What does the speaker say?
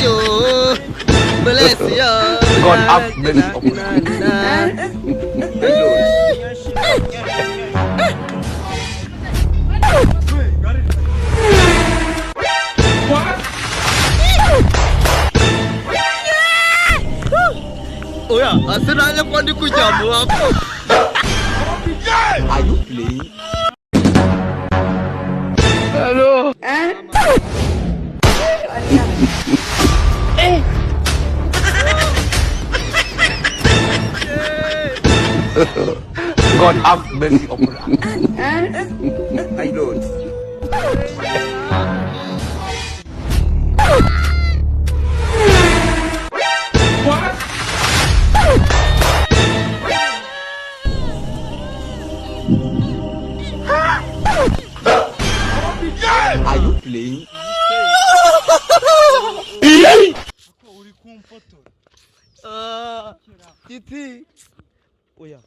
Yo, bless you. God have mercy upon Oh ya, asalnya kau ni kujamu apa? Are you playing? Hello. God have mercy upon us. I don't. Are you playing? Titi. Oh ya.